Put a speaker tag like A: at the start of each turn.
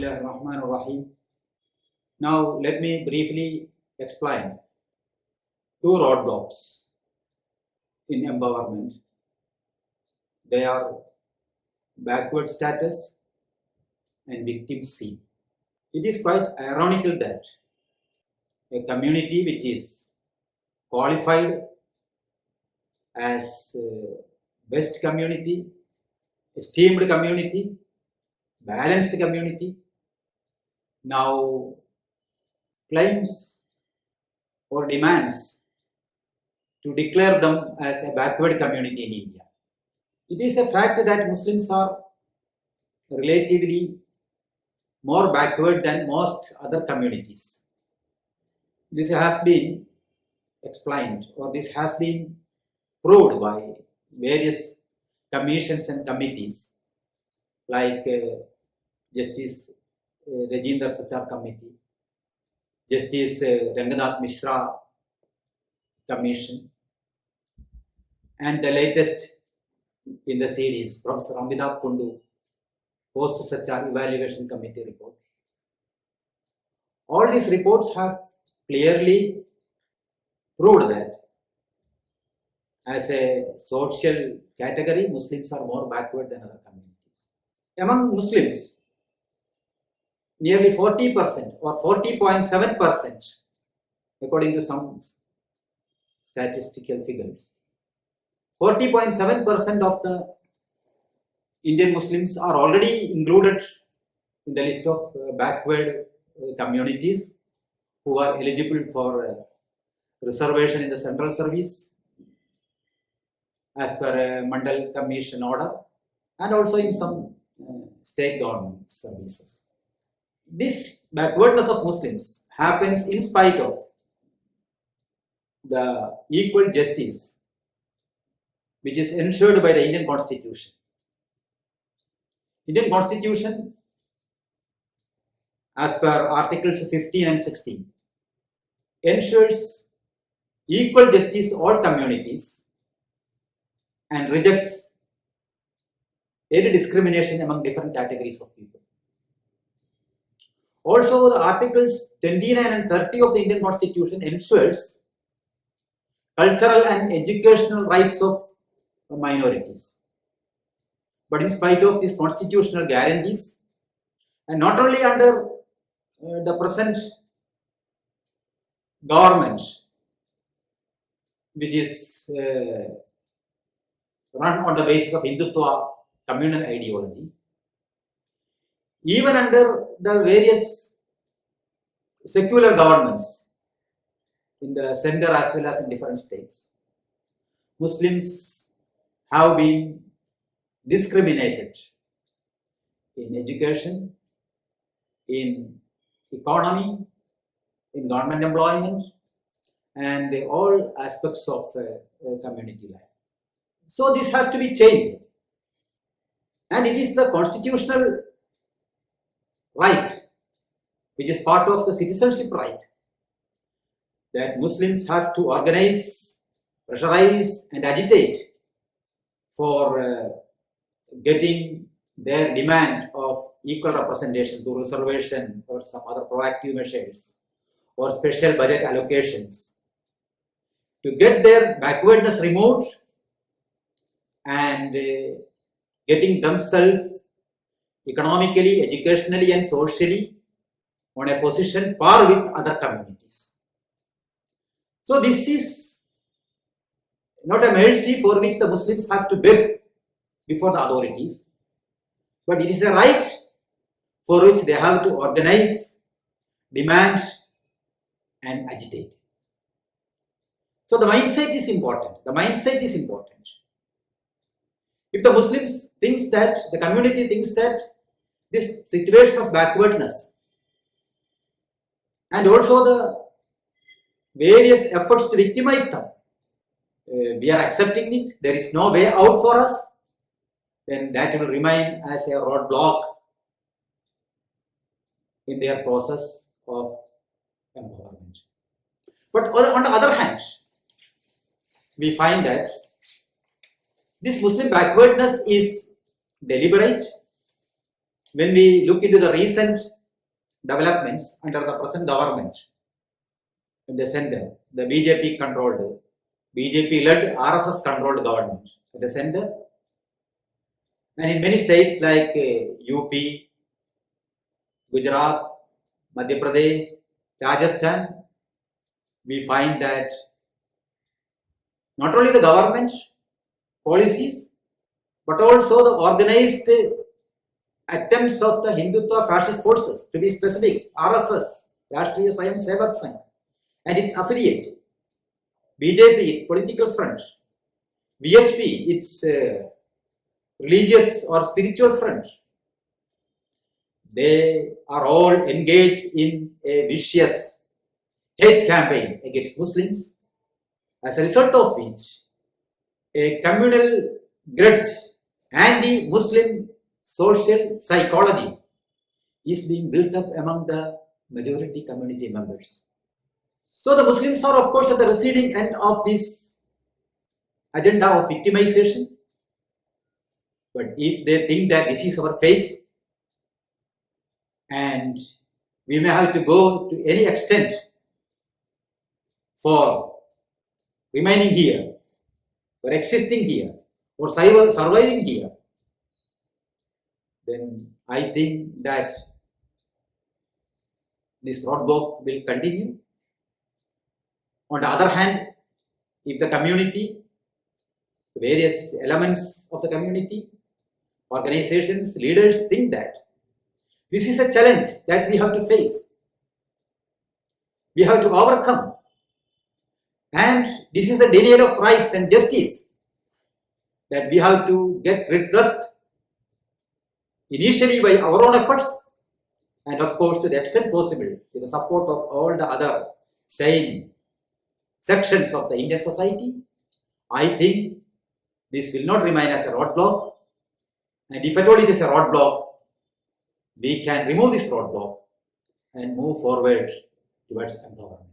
A: Bismillahirrahmanirrahim. Now let me briefly explain two roadblocks in empowerment. They are backward status and victim C. It is quite ironical that a community which is qualified as best community, esteemed community, balanced community, now claims or demands to declare them as a backward community in India. It is a fact that Muslims are relatively more backward than most other communities. This has been explained, or this has been proved by various commissions and committees like Justice Rajinder Sachar Committee, Justice Ranganath Mishra Commission, and the latest in the series, Professor Amitabh Kundu Post Sachar Evaluation Committee report. All these reports have clearly proved that as a social category, Muslims are more backward than other communities. Among Muslims, nearly 40% or 40.7%, according to some statistical figures, 40.7% of the Indian Muslims are already included in the list of backward communities who are eligible for reservation in the central service as per a Mandal Commission order, and also in some state government services. This backwardness of Muslims happens in spite of the equal justice which is ensured by the Indian Constitution. Indian Constitution, as per Articles 15 and 16, ensures equal justice to all communities and rejects any discrimination among different categories of people. Also, the Articles 29 and 30 of the Indian Constitution ensures cultural and educational rights of minorities. But in spite of these constitutional guarantees, and not only under the present government, which is run on the basis of Hindutva communal ideology, even under the various secular governments in the center as well as in different states, Muslims have been discriminated in education, in economy, in government employment, and all aspects of community life. So this has to be changed, and it is the constitutional right, which is part of the citizenship right, that Muslims have to organize, pressurize, and agitate for getting their demand of equal representation through reservation or some other proactive measures or special budget allocations, to get their backwardness removed and getting themselves economically, educationally, and socially on a position par with other communities. So this is not a mercy for which the Muslims have to beg before the authorities, but it is a right for which they have to organize, demand, and agitate. So the mindset is important. The mindset is important. If the Muslims thinks that, the community thinks that this situation of backwardness and also the various efforts to victimize them, we are accepting it, there is no way out for us, then that will remain as a roadblock in their process of empowerment. But on the other hand, we find that this Muslim backwardness is deliberate, when we look into the recent developments under the present government in the center, the BJP-led RSS controlled government at the center, and in many states like UP, Gujarat, Madhya Pradesh, Rajasthan, we find that not only the government policies, but also the organized attempts of the Hindutva fascist forces, to be specific, RSS, Rashtriya Swayam Sevak Sangh, and its affiliate, BJP, its political front, VHP, its religious or spiritual front. They are all engaged in a vicious hate campaign against Muslims, as a result of which a communal grudge, anti-Muslim social psychology is being built up among the majority community members. So the Muslims are, of course, at the receiving end of this agenda of victimization. But if they think that this is our fate and we may have to go to any extent for remaining here, or existing here, or surviving here, then I think that this roadblock will continue. On the other hand, if the community, various elements of the community, organizations, leaders think that this is a challenge that we have to face, we have to overcome, and this is the denial of rights and justice that we have to get redressed, initially by our own efforts, and of course to the extent possible with the support of all the other sane sections of the Indian society. I think this will not remain as a roadblock, and if at all it is a roadblock, we can remove this roadblock and move forward towards empowerment.